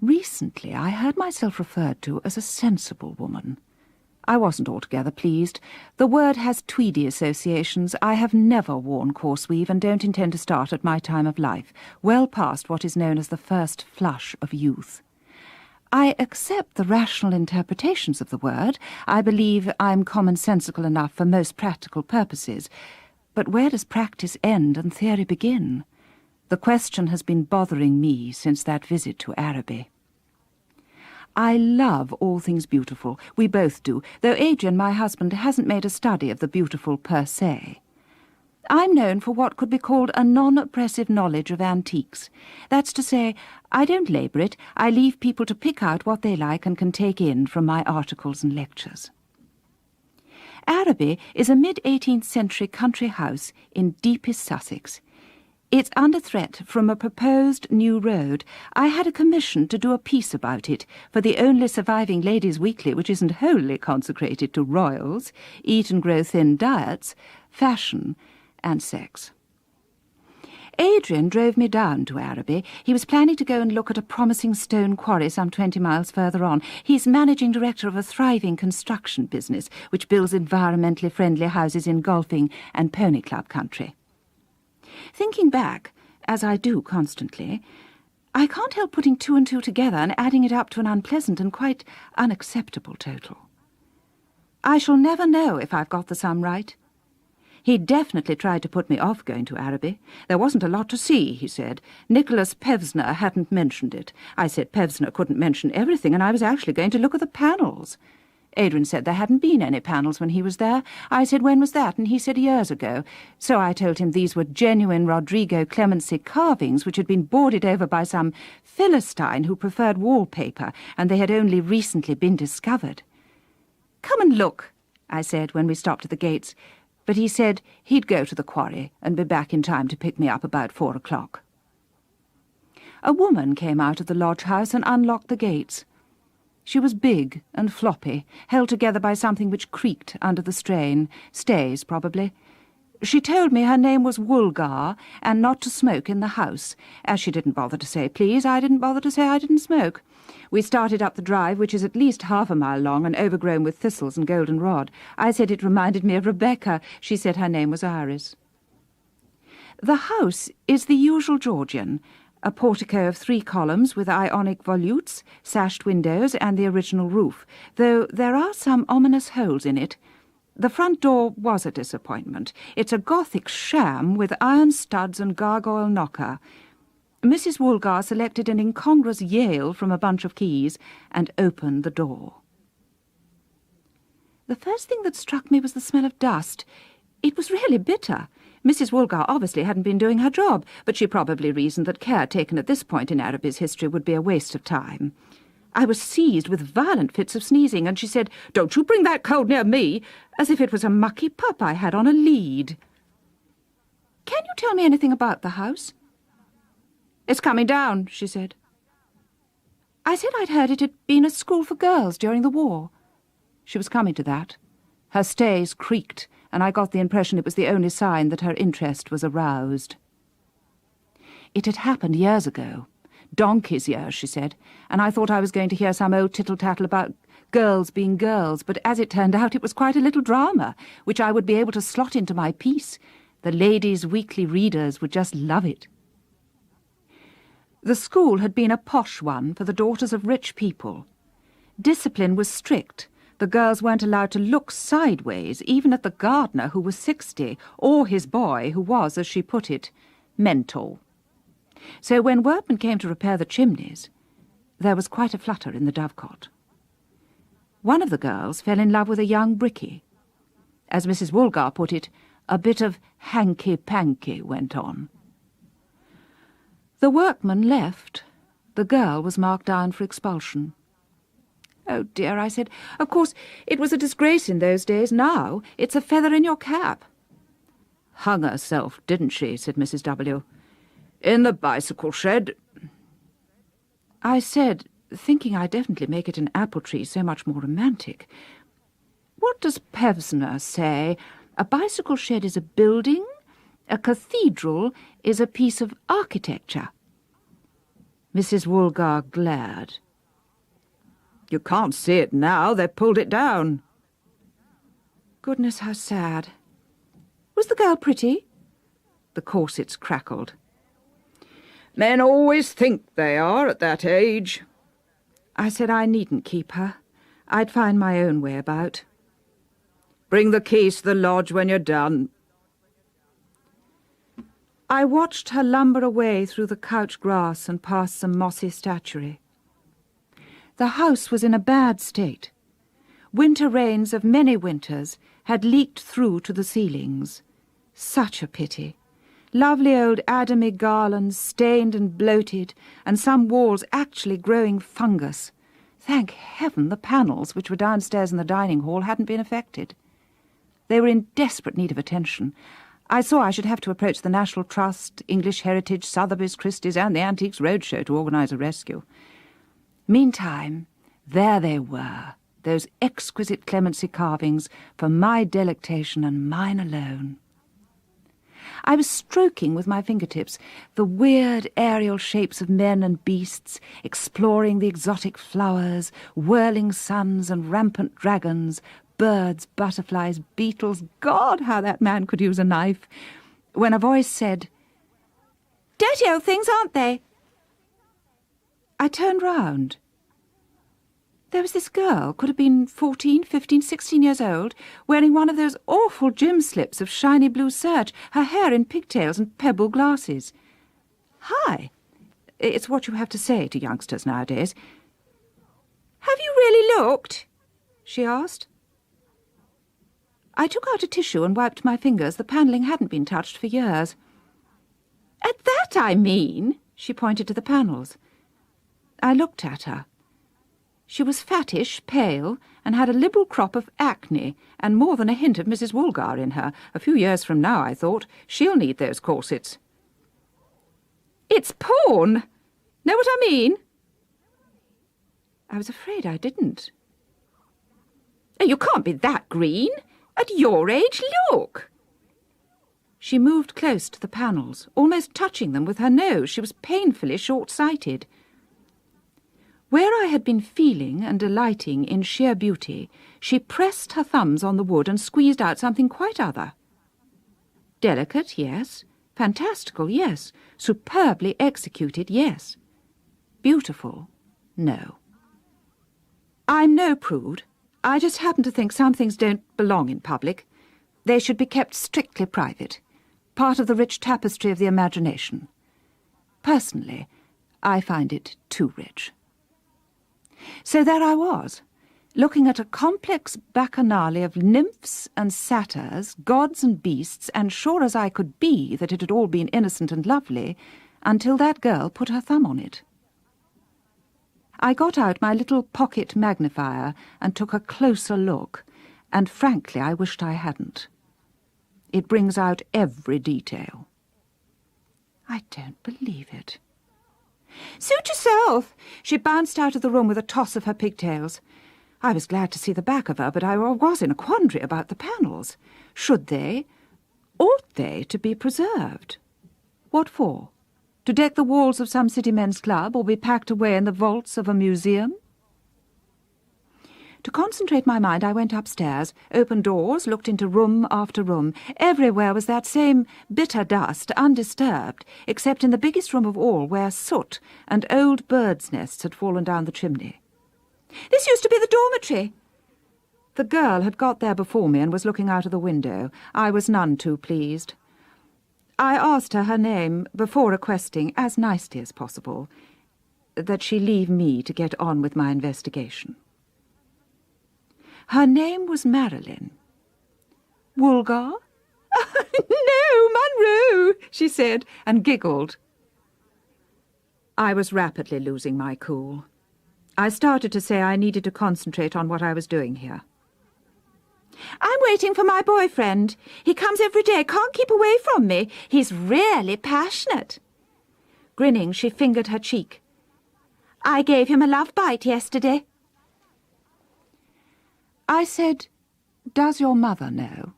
Recently I heard myself referred to as a sensible woman. I wasn't altogether pleased. The word has tweedy associations. I have never worn coarse weave and don't intend to start at my time of life, well past what is known as the first flush of youth. I accept the rational interpretations of the word. I believe I'm commonsensical enough for most practical purposes. But where does practice end and theory begin? The question has been bothering me since that visit to Araby. I love all things beautiful. We both do, though Adrian, my husband, hasn't made a study of the beautiful per se. I'm known for what could be called a non-oppressive knowledge of antiques. That's to say, I don't labour it. I leave people to pick out what they like and can take in from my articles and lectures. Araby is a mid-18th century country house in deepest Sussex. It's under threat from a proposed new road. I had a commission to do a piece about it for the only surviving ladies' weekly which isn't wholly consecrated to royals, eat and grow thin diets, fashion and sex. Adrian drove me down to Araby. He was planning to go and look at a promising stone quarry some 20 miles further on. He's managing director of a thriving construction business which builds environmentally friendly houses in golfing and pony club country. Thinking back, as I do constantly, I can't help putting two and two together and adding it up to an unpleasant and quite unacceptable total. I shall never know if I've got the sum right. He definitely tried to put me off going to Araby. There wasn't a lot to see, he said. Nicholas Pevsner hadn't mentioned it. I said Pevsner couldn't mention everything, and I was actually going to look at the panels. Adrian said there hadn't been any panels when he was there. I said, when was that? And he said years ago. So I told him these were genuine Rodrigo Clemency carvings which had been boarded over by some Philistine who preferred wallpaper, and they had only recently been discovered. "Come and look," I said when we stopped at the gates. But he said he'd go to the quarry and be back in time to pick me up about 4 o'clock. A woman came out of the lodge house and unlocked the gates. She was big and floppy, held together by something which creaked under the strain, stays probably. She told me her name was Woolgar, and not to smoke in the house. As she didn't bother to say please, I didn't bother to say I didn't smoke. We started up the drive, which is at least half a mile long and overgrown with thistles and goldenrod. I said it reminded me of Rebecca. She said her name was Iris. The house is the usual Georgian, a portico of 3 columns with Ionic volutes, sashed windows, and the original roof, though there are some ominous holes in it. The front door was a disappointment. It's a Gothic sham with iron studs and gargoyle knocker. Mrs. Woolgar selected an incongruous Yale from a bunch of keys and opened the door. The first thing that struck me was the smell of dust. It was really bitter. Mrs. Woolgar obviously hadn't been doing her job, but she probably reasoned that care taken at this point in Araby's history would be a waste of time. I was seized with violent fits of sneezing, and she said, "Don't you bring that cold near me," as if it was a mucky pup I had on a lead. "Can you tell me anything about the house?" "It's coming down," she said. I said I'd heard it had been a school for girls during the war. She was coming to that. Her stays creaked, and I got the impression it was the only sign that her interest was aroused. It had happened years ago. Donkey's years, she said, and I thought I was going to hear some old tittle-tattle about girls being girls, but as it turned out it was quite a little drama, which I would be able to slot into my piece. The ladies' weekly readers would just love it. The school had been a posh one for the daughters of rich people. Discipline was strict. The girls weren't allowed to look sideways, even at the gardener, who was 60, or his boy, who was, as she put it, mental. So when workmen came to repair the chimneys, there was quite a flutter in the dovecot. One of the girls fell in love with a young brickie. As Mrs. Woolgar put it, a bit of hanky-panky went on. The workman left. The girl was marked down for expulsion. "Oh, dear," I said. "Of course, it was a disgrace in those days. Now it's a feather in your cap." "Hung herself, didn't she?" said Mrs. W. "In the bicycle shed." I said, thinking I'd definitely make it an apple tree so much more romantic, "What does Pevsner say? A bicycle shed is a building, a cathedral is a piece of architecture." Mrs. Woolgar glared. You can't see it now. They've pulled it down. Goodness, how sad. Was the girl pretty? The corsets crackled. Men always think they are at that age. I said I needn't keep her. I'd find my own way about. Bring the keys to the lodge when you're done. I watched her lumber away through the couch grass and past some mossy statuary. The house was in a bad state. Winter rains of many winters had leaked through to the ceilings. Such a pity. Lovely old Adamy garlands, stained and bloated, and some walls actually growing fungus. Thank heaven the panels, which were downstairs in the dining hall, hadn't been affected. They were in desperate need of attention. I saw I should have to approach the National Trust, English Heritage, Sotheby's, Christie's, and the Antiques Roadshow to organise a rescue. Meantime, there they were, those exquisite clemency carvings for my delectation and mine alone. I was stroking with my fingertips the weird aerial shapes of men and beasts, exploring the exotic flowers, whirling suns and rampant dragons, birds, butterflies, beetles. God, how that man could use a knife! When a voice said, "Dirty old things, aren't they?" I turned round. There was this girl, could have been 14, 15, 16 years old, wearing one of those awful gym slips of shiny blue serge, her hair in pigtails and pebble glasses. "Hi." It's what you have to say to youngsters nowadays. "Have you really looked?" she asked. I took out a tissue and wiped my fingers. The panelling hadn't been touched for years. "At that, I mean," she pointed to the panels. I looked at her. She was fattish, pale, and had a liberal crop of acne, and more than a hint of Mrs. Woolgar in her. A few years from now, I thought, she'll need those corsets. "It's porn! Know what I mean?" I was afraid I didn't. "You can't be that green. At your age, look!" She moved close to the panels, almost touching them with her nose. She was painfully short-sighted. Where I had been feeling and delighting in sheer beauty, she pressed her thumbs on the wood and squeezed out something quite other. Delicate, yes. Fantastical, yes. Superbly executed, yes. Beautiful, no. I'm no prude. I just happen to think some things don't belong in public. They should be kept strictly private, part of the rich tapestry of the imagination. Personally, I find it too rich. So there I was, looking at a complex bacchanale of nymphs and satyrs, gods and beasts, and sure as I could be that it had all been innocent and lovely, until that girl put her thumb on it. I got out my little pocket magnifier and took a closer look, and frankly I wished I hadn't. It brings out every detail. I don't believe it. "Suit yourself!" She bounced out of the room with a toss of her pigtails. I was glad to see the back of her, but I was in a quandary about the panels. Should they, ought they to be preserved? What for? To deck the walls of some city men's club, or be packed away in the vaults of a museum? To concentrate my mind, I went upstairs, opened doors, looked into room after room. Everywhere was that same bitter dust, undisturbed, except in the biggest room of all, where soot and old birds' nests had fallen down the chimney. "This used to be the dormitory." The girl had got there before me and was looking out of the window. I was none too pleased. I asked her name before requesting, as nicely as possible, that she leave me to get on with my investigation. Her name was Marilyn. "Woolgar?" "No, Munro," she said, and giggled. I was rapidly losing my cool. I started to say I needed to concentrate on what I was doing here. "I'm waiting for my boyfriend. He comes every day, can't keep away from me. He's really passionate." Grinning, she fingered her cheek. "I gave him a love bite yesterday." I said, "Does your mother know?"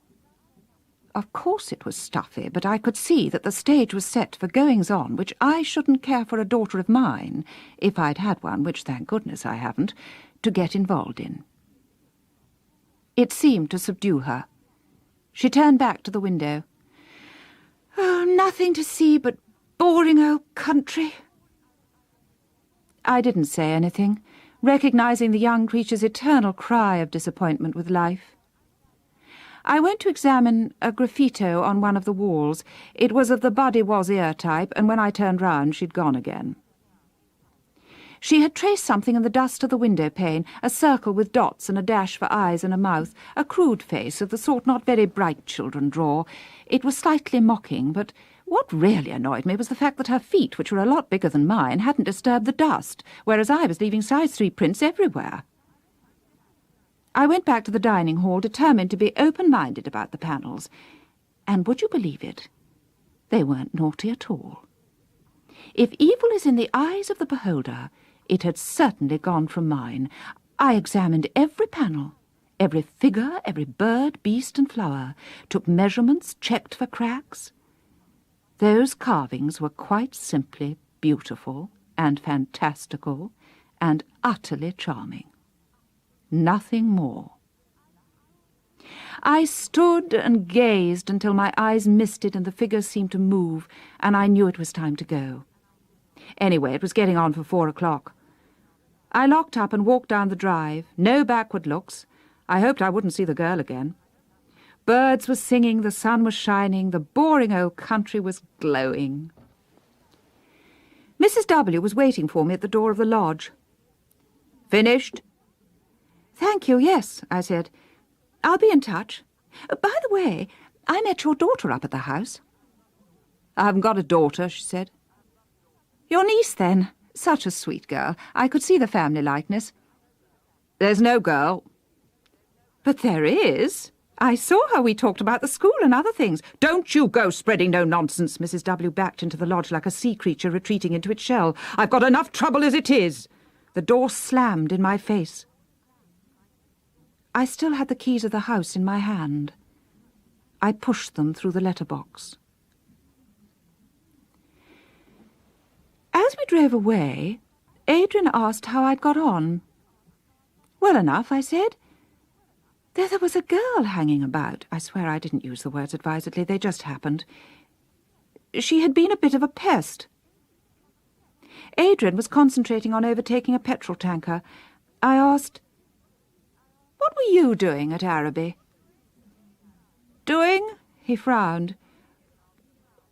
Of course it was stuffy, but I could see that the stage was set for goings-on which I shouldn't care for a daughter of mine, if I'd had one, which thank goodness I haven't, to get involved in. It seemed to subdue her. She turned back to the window. "Oh, nothing to see but boring old country." I didn't say anything, recognising the young creature's eternal cry of disappointment with life. I went to examine a graffito on one of the walls. It was of the body was ear type, and when I turned round she'd gone again. She had traced something in the dust of the window pane, a circle with dots and a dash for eyes and a mouth, a crude face of the sort not very bright children draw. It was slightly mocking, but what really annoyed me was the fact that her feet, which were a lot bigger than mine, hadn't disturbed the dust, whereas I was leaving size 3 prints everywhere. I went back to the dining hall, determined to be open-minded about the panels, and would you believe it? They weren't naughty at all. If evil is in the eyes of the beholder, it had certainly gone from mine. I examined every panel, every figure, every bird, beast and flower, took measurements, checked for cracks. Those carvings were quite simply beautiful and fantastical and utterly charming. Nothing more. I stood and gazed until my eyes misted and the figures seemed to move, and I knew it was time to go. Anyway, it was getting on for 4 o'clock. I locked up and walked down the drive. No backward looks. I hoped I wouldn't see the girl again. Birds were singing, the sun was shining, the boring old country was glowing. Mrs. W. was waiting for me at the door of the lodge. "Finished?" "Thank you, yes," I said. "I'll be in touch. By the way, I met your daughter up at the house." "I haven't got a daughter," she said. "Your niece, then. Such a sweet girl. I could see the family likeness." "There's no girl." "But there is. I saw her. We talked about the school and other things." "Don't you go spreading no nonsense." Mrs. W. backed into the lodge like a sea creature retreating into its shell. "I've got enough trouble as it is." The door slammed in my face. I still had the keys of the house in my hand. I pushed them through the letterbox. As we drove away, Adrian asked how I'd got on. "Well enough," I said. "There was a girl hanging about." I swear I didn't use the words advisedly, they just happened. "She had been a bit of a pest." Adrian was concentrating on overtaking a petrol tanker. I asked, "What were you doing at Araby?" "Doing?" He frowned.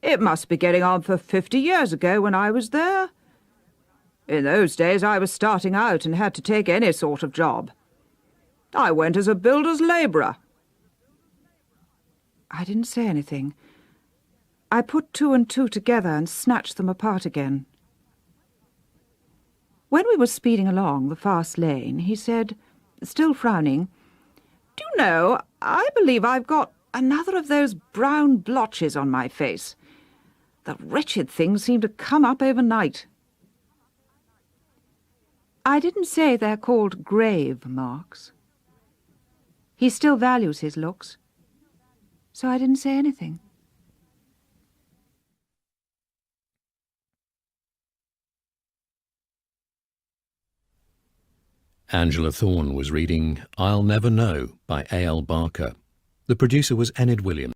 "It must be getting on for 50 years ago when I was there. In those days I was starting out and had to take any sort of job. I went as a builder's labourer." I didn't say anything. I put 2 and 2 together and snatched them apart again. When we were speeding along the fast lane, he said, still frowning, "Do you know, I believe I've got another of those brown blotches on my face. The wretched things seem to come up overnight." I didn't say they're called grave marks. He still values his looks, so I didn't say anything. Angela Thorne was reading I'll Never Know by A.L. Barker. The producer was Enid Williams.